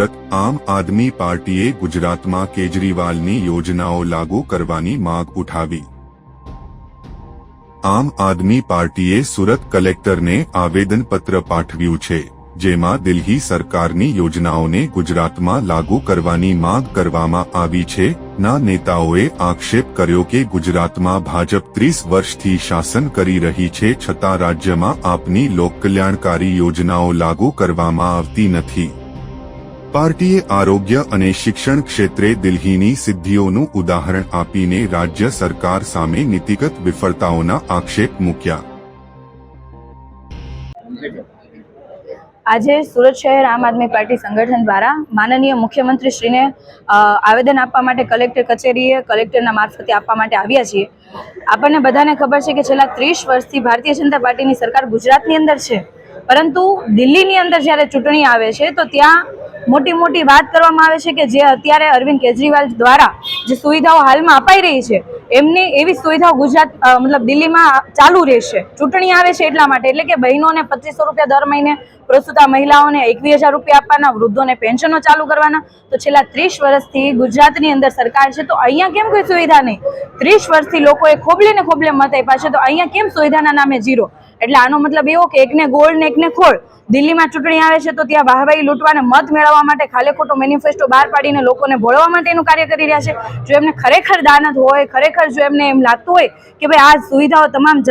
સુરત આમ આદમી પાર્ટીએ ગુજરાતમાં કેજરીવાલની યોજનાઓ લાગુ કરવાની માંગ ઉઠાવી। આમ આદમી પાર્ટીએ સુરત કલેક્ટરને આવેદનપત્ર પાઠવ્યું છે, જેમાં દિલ્હી સરકારની યોજનાઓને ગુજરાતમાં લાગુ કરવાની માંગ કરવામાં આવી છે। ના નેતાઓએ આક્ષેપ કર્યો કે ગુજરાતમાં ભાજપ 30 વર્ષથી શાસન કરી રહી છે, છતાં રાજ્યમાં આપની લોકકલ્યાણકારી યોજનાઓ લાગુ કરવામાં આવતી નથી। પાર્ટીએ આરોગ્ય અને શિક્ષણ ક્ષેત્રે દિલ્હીની સિદ્ધિઓનું ઉદાહરણ આપીને રાજ્ય સરકાર સામે નીતિગત વિફળતાઓના આક્ષેપ મૂક્યા। આજે સુરત શહેર આમ આદમી પાર્ટી સંગઠન દ્વારા માનનીય મુખ્યમંત્રી શ્રીને આવેદન આપવા માટે કલેક્ટર કચેરીએ કલેક્ટરના મારફતે આપવા માટે આવ્યા છીએ। આપણને બધાને ખબર છે કે છેલ્લા 30 વર્ષથી ભારતીય જનતા પાર્ટીની સરકાર ગુજરાતની અંદર છે, પરંતુ દિલ્હીની અંદર જ્યારે ચૂંટણી આવે છે તો ત્યાં મોટી મોટી વાત કરવામાં આવે છે કે જે અત્યારે અરવિંદ કેજરીવાલ દ્વારા જે સુવિધાઓ હાલમાં અપાઈ રહી છે એમની એવી સુવિધાઓ ગુજરાત મતલબ દિલ્હીમાં ચાલુ રહેશે। ચૂંટણી આવે છે એટલા માટે, એટલે કે બહેનોને 2500 રૂપિયા દર મહિને, પ્રસ્તુતા મહિલાઓને 21,000 રૂપિયા આપવાના, વૃદ્ધોને પેન્શનો ચાલુ કરવાના। તો છેલ્લા 30 વર્ષથી ગુજરાતની અંદર સરકાર છે, તો અહીંયા કેમ કોઈ સુવિધા નહીં? 30 વર્ષથી લોકોએ ખોબલે ને ખોબલે મત આપ્યા છે, તો અહીંયા કેમ સુવિધાના નામે ઝીરો? એટલે આનો મતલબ એવો કે એકને ગોળ ને એકને ખોળ। દિલ્હીમાં ચૂંટણી આવે છે તો ત્યાં વાહવાહી લૂંટવાને મત મેળવવા માટે ખાલે ખોટો મેનિફેસ્ટો બહાર પાડીને લોકોને ભોળવા માટેનું કાર્ય કરી રહ્યા છે। જો એમને ખરેખર દાનત હોય, ખરેખર જો એમને એમ લાગતું હોય કે ભાઈ આ સુવિધાઓ તમામ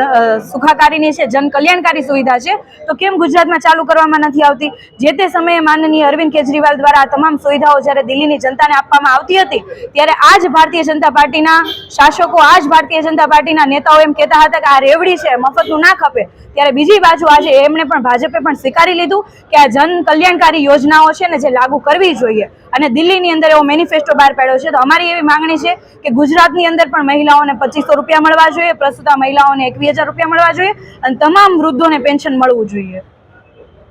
સુખાકારીની છે, જન કલ્યાણકારી સુવિધા છે, તો કેમ ગુજરાતમાં ચાલુ કરવામાં નથી આવતી? જે તે સમયે માનનીય અરવિંદ કેજરીવાલ દ્વારા આ તમામ સુવિધાઓ જ્યારે દિલ્હીની જનતાને આપવામાં આવતી હતી ત્યારે આ જ ભારતીય જનતા પાર્ટીના શાસકો, આ જ ભારતીય જનતા પાર્ટીના નેતાઓ એમ કહેતા હતા કે આ રેવડી છે, મફતનું ના ખપે। ત્યારે બીજી બાજુ આજે એમણે પણ ભાજપે પણ સ્વીકારી લીધું કે આ જન કલ્યાણકારી યોજનાઓ છે ને જે લાગુ કરવી જોઈએ, અને દિલ્હીની અંદર એવો મેનિફેસ્ટો બહાર પાડ્યો છે। તો અમારી એવી માંગણી છે કે ગુજરાતની અંદર પણ મહિલાઓને 2500 રૂપિયા મળવા જોઈએ, પ્રસ્તુતા મહિલાઓને 21,000 રૂપિયા મળવા જોઈએ, અને તમામ વૃદ્ધોને પેન્શન મળવું જોઈએ।